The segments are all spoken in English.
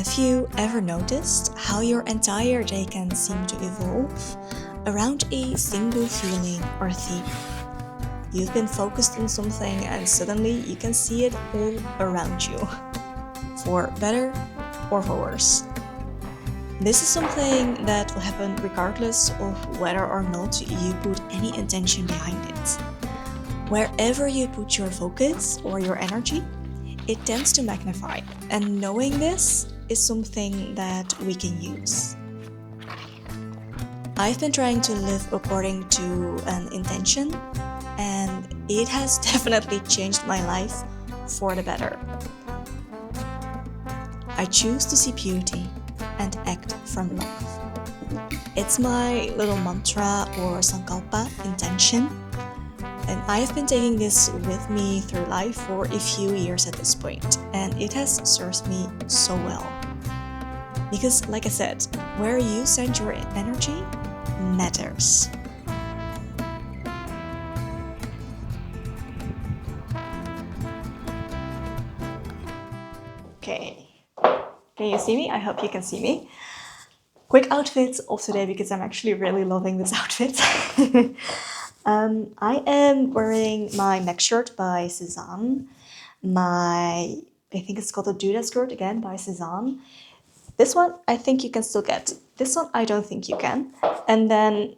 Have you ever noticed how your entire day can seem to evolve around a single feeling or theme? You've been focused on something and suddenly you can see it all around you, for better or for worse. This is something that will happen regardless of whether or not you put any intention behind it. Wherever you put your focus or your energy, it tends to magnify, and knowing this is something that we can use. I've been trying to live according to an intention, and it has definitely changed my life for the better. I choose to see beauty and act from love. It's my little mantra or Sankalpa intention. And I've been taking this with me through life for a few years at this point, and it has served me so well. Because, like I said, where you send your energy matters. Okay, can you see me? I hope you can see me. Quick outfit of today because I'm actually really loving this outfit. I am wearing my neck shirt by Cezanne, I think it's called a Duda skirt again by Cezanne. This one I think you can still get. This one I don't think you can. And then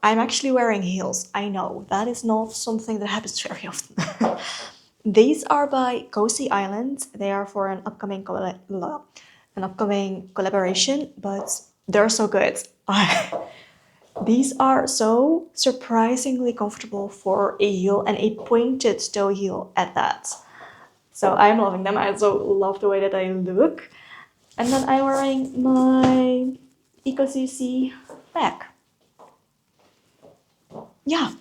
I'm actually wearing heels. I know, that is not something that happens very often. These are by Cozy Island. They are for an upcoming collaboration, but they're so good. These are so surprisingly comfortable for a heel and a pointed toe heel at that. So I'm loving them. I also love the way that they look. And then I'm wearing my EcoCC bag. Yeah.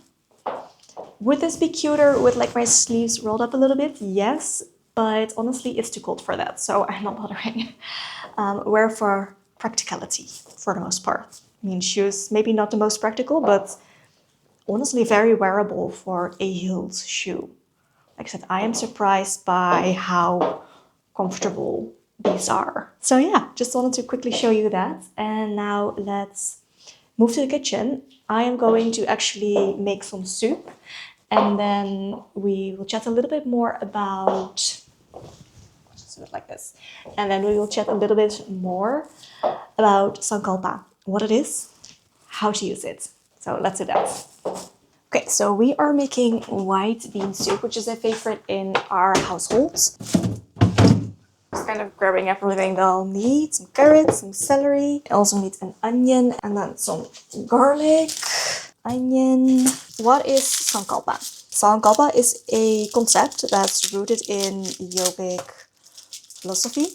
Would this be cuter with like my sleeves rolled up a little bit? Yes, but honestly it's too cold for that, so I'm not bothering. Wear for practicality for the most part. I mean, shoes, maybe not the most practical, but honestly very wearable for a heeled shoe. Like I said, I am surprised by how comfortable these are. So yeah, just wanted to quickly show you that. And now let's move to the kitchen. I am going to actually make some soup, and then we will chat a little bit more about, just do it like this, and then we will chat a little bit more about Sankalpa, what it is, how to use it. So let's do that. Okay, so we are making white bean soup, which is a favorite in our households. Just kind of grabbing everything that I'll need. Some carrots, some celery. I also need an onion and then some garlic. Onion. What is Sankalpa? Sankalpa is a concept that's rooted in yogic philosophy,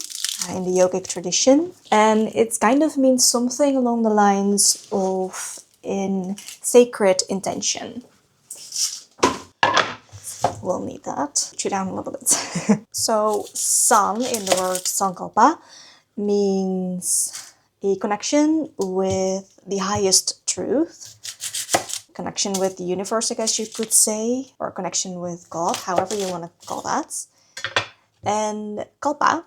in the yogic tradition. And it kind of means something along the lines of in sacred intention. We'll need that. Chew down a little bit. So, san in the word Sankalpa means a connection with the highest truth, connection with the universe, I guess you could say, or connection with God, however you want to call that. And kalpa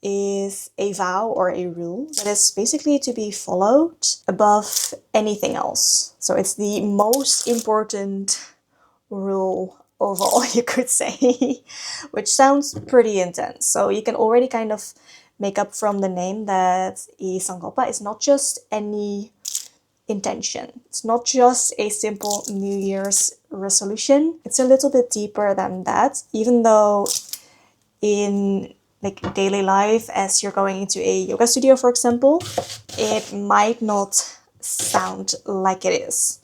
is a vow or a rule that is basically to be followed above anything else. So it's the most important rule of all, you could say, which sounds pretty intense. So you can already kind of make up from the name that a Sankalpa is not just any intention. It's not just a simple New Year's resolution. It's a little bit deeper than that, even though in like daily life, as you're going into a yoga studio, for example, it might not sound like it is.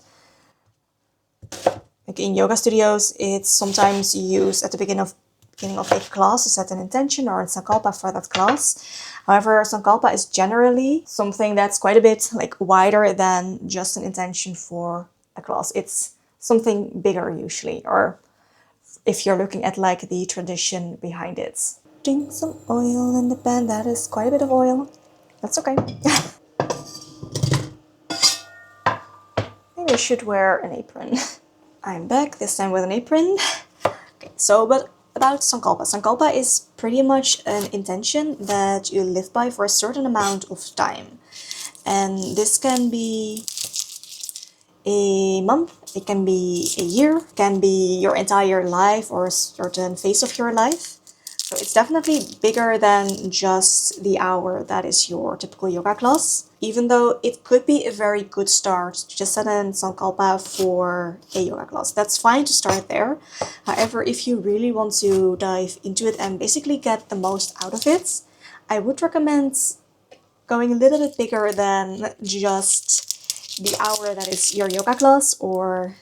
Like in yoga studios, it's sometimes used at the beginning of a class to set an intention or a Sankalpa for that class. However, Sankalpa is generally something that's quite a bit like wider than just an intention for a class. It's something bigger usually, or if you're looking at like the tradition behind it. Drink some oil in the pan. That is quite a bit of oil. That's okay. Should wear an apron. I'm back, this time with an apron. Okay, so, but about Sankalpa. Sankalpa is pretty much an intention that you live by for a certain amount of time. And this can be a month, it can be a year, it can be your entire life or a certain phase of your life. So it's definitely bigger than just the hour that is your typical yoga class, even though it could be a very good start to just set in Sankalpa for a yoga class. That's fine to start there. However, if you really want to dive into it and basically get the most out of it, I would recommend going a little bit bigger than just the hour that is your yoga class or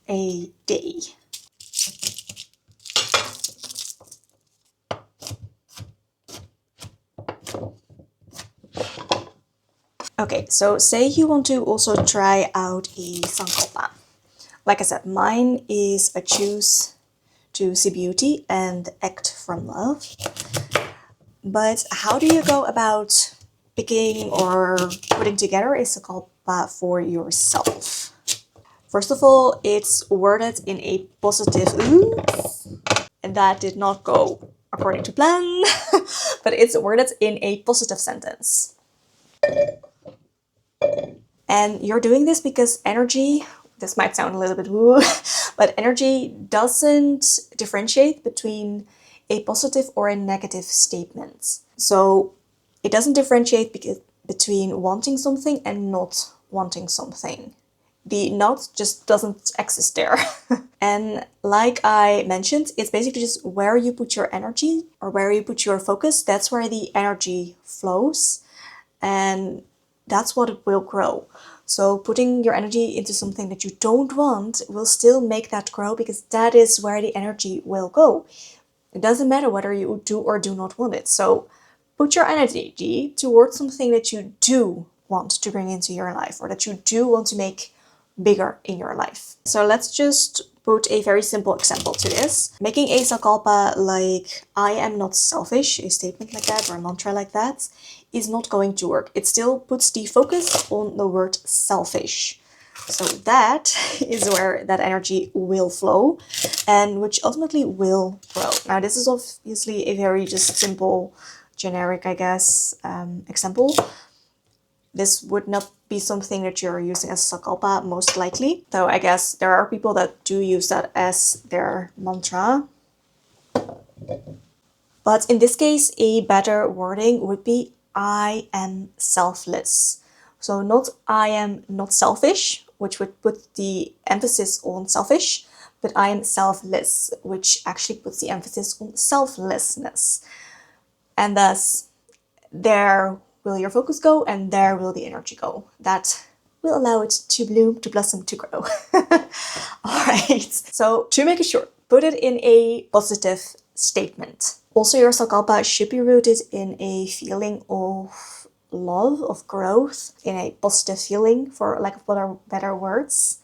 a day. Okay, so say you want to also try out a Sankalpa. Like I said, mine is a choose to see beauty and act from love. But how do you go about picking or putting together a Sankalpa for yourself? First of all, it's worded in a positive, oops, and that did not go according to plan, but it's worded in a positive sentence. And you're doing this because energy, this might sound a little bit woo, but energy doesn't differentiate between a positive or a negative statement. So it doesn't differentiate between wanting something and not wanting something. The not just doesn't exist there. And like I mentioned, it's basically just where you put your energy or where you put your focus, that's where the energy flows. And that's what it will grow. So putting your energy into something that you don't want will still make that grow because that is where the energy will go. It doesn't matter whether you do or do not want it. So put your energy towards something that you do want to bring into your life or that you do want to make bigger in your life. So let's just put a very simple example to this. Making a sankalpa like I am not selfish, a statement like that or a mantra like that, is not going to work. It still puts the focus on the word selfish. So that is where that energy will flow and which ultimately will grow. Now this is obviously a very just simple, generic, I guess, example. This would not be something that you're using as Sankalpa, most likely. Though I guess there are people that do use that as their mantra. But in this case, a better wording would be I am selfless. So not I am not selfish, which would put the emphasis on selfish, but I am selfless, which actually puts the emphasis on selflessness. And thus, there will your focus go and there will the energy go. That will allow it to bloom, to blossom, to grow. All right. So to make it short, put it in a positive statement. Also, your Sankalpa should be rooted in a feeling of love, of growth, in a positive feeling, for lack of better words.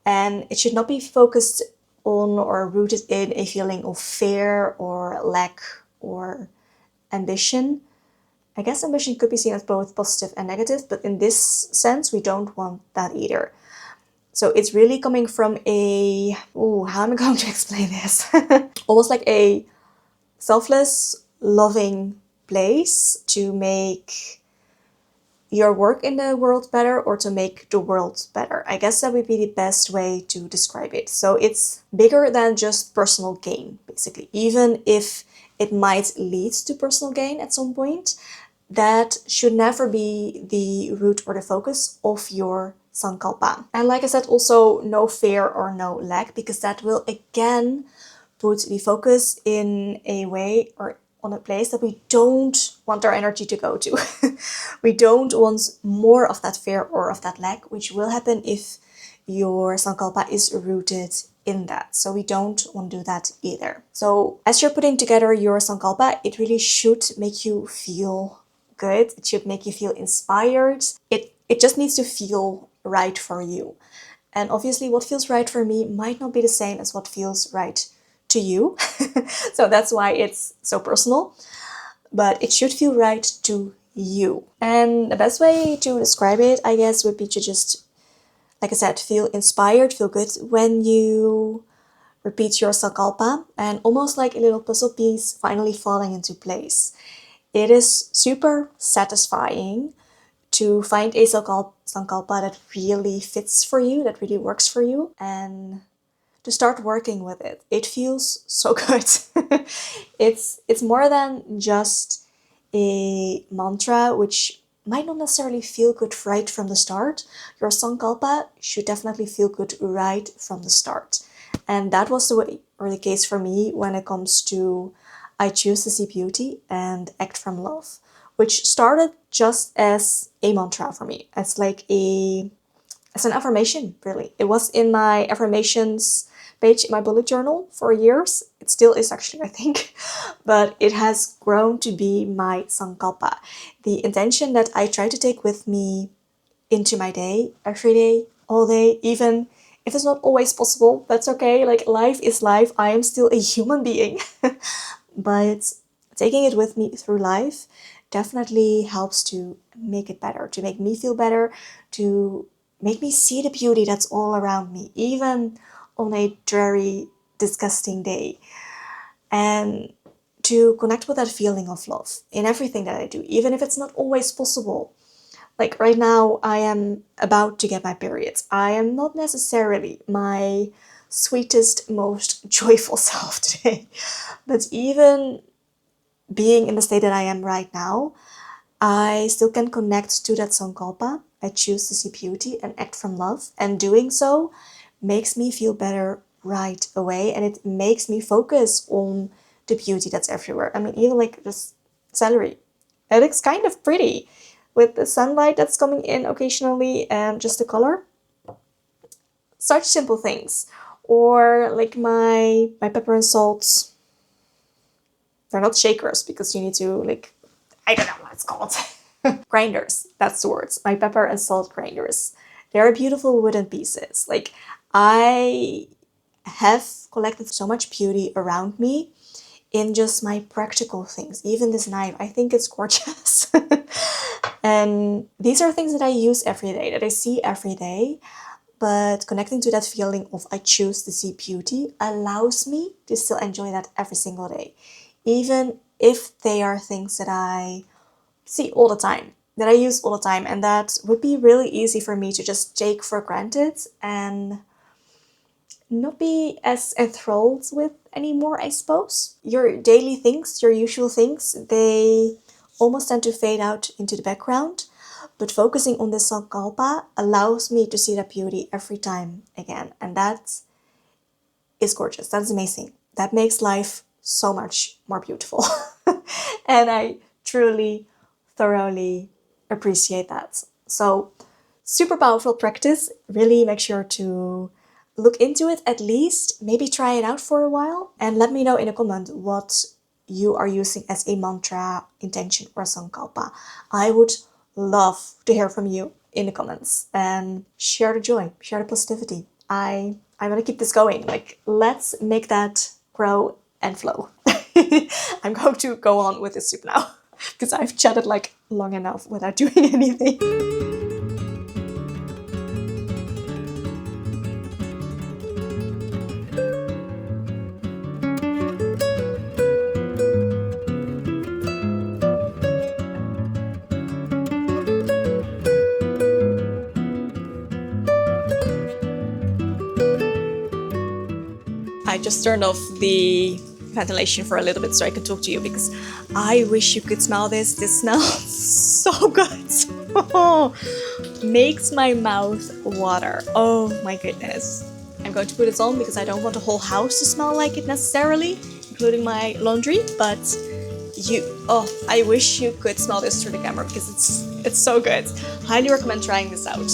And it should not be focused on or rooted in a feeling of fear or lack or ambition. I guess ambition could be seen as both positive and negative, but in this sense, we don't want that either. So it's really coming from a, how am I going to explain this? Almost like a selfless, loving place to make your work in the world better or to make the world better. I guess that would be the best way to describe it. So it's bigger than just personal gain, basically. Even if it might lead to personal gain at some point, that should never be the root or the focus of your Sankalpa. And like I said, also no fear or no lack, because that will again put the focus in a way or on a place that we don't want our energy to go to. We don't want more of that fear or of that lack, which will happen if your Sankalpa is rooted in that. So we don't want to do that either. So as you're putting together your Sankalpa, it really should make you feel good. It should make you feel inspired. It just needs to feel right for you. And obviously what feels right for me might not be the same as what feels right to you. So that's why it's so personal. But it should feel right to you. And the best way to describe it, I guess, would be to just, like I said, feel inspired, feel good when you repeat your Sankalpa, and almost like a little puzzle piece finally falling into place. It is super satisfying to find a Sankalpa that really fits for you, that really works for you, and to start working with it. It feels so good. It's more than just a mantra, which might not necessarily feel good right from the start. Your Sankalpa should definitely feel good right from the start. And that was the way, or the case for me, when it comes to I choose to see beauty and act from love, which started just as a mantra for me. It's an affirmation, really. It was in my affirmations page in my bullet journal for years. It still is, actually, I think. But it has grown to be my Sankalpa, the intention that I try to take with me into my day, every day, all day, even if it's not always possible. That's okay. Like, life is life. I am still a human being. But taking it with me through life definitely helps to make it better, to make me feel better, to make me see the beauty that's all around me, even on a dreary, disgusting day. And to connect with that feeling of love in everything that I do, even if it's not always possible. Like right now, I am about to get my periods. I am not necessarily my sweetest, most joyful self today. But even being in the state that I am right now, I still can connect to that Sankalpa. I choose to see beauty and act from love. And doing so makes me feel better right away. And it makes me focus on the beauty that's everywhere. I mean, even like just celery. It looks kind of pretty with the sunlight that's coming in occasionally and just the color. Such simple things. Or like my pepper and salt. They're not shakers because you need to like, I don't know what it's called. Grinders, that's the words. My pepper and salt grinders. They're beautiful wooden pieces. Like, I have collected so much beauty around me in just my practical things. Even this knife, I think it's gorgeous. And these are things that I use every day, that I see every day. But connecting to that feeling of I choose to see beauty allows me to still enjoy that every single day. Even if they are things that I see all the time, that I use all the time, and that would be really easy for me to just take for granted and not be as enthralled with anymore, I suppose. Your daily things, your usual things, they almost tend to fade out into the background. But focusing on the Sankalpa allows me to see that beauty every time again. And that is gorgeous. That's amazing. That makes life so much more beautiful. And I truly, thoroughly appreciate that. So, super powerful practice. Really make sure to look into it at least. Maybe try it out for a while. And let me know in a comment what you are using as a mantra, intention, or Sankalpa. I would love to hear from you in the comments and share the joy, share the positivity. I want to keep this going. Like, let's make that grow and flow. I'm going to go on with this soup now because I've chatted like long enough without doing anything. I just turned off the ventilation for a little bit so I can talk to you because I wish you could smell this. This smells so good. Makes my mouth water. Oh my goodness. I'm going to put it on because I don't want the whole house to smell like it necessarily, including my laundry, but I wish you could smell this through the camera because it's so good. Highly recommend trying this out.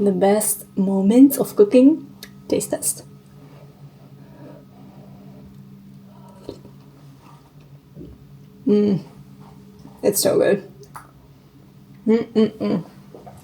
The best moments of cooking, taste test. It's so good.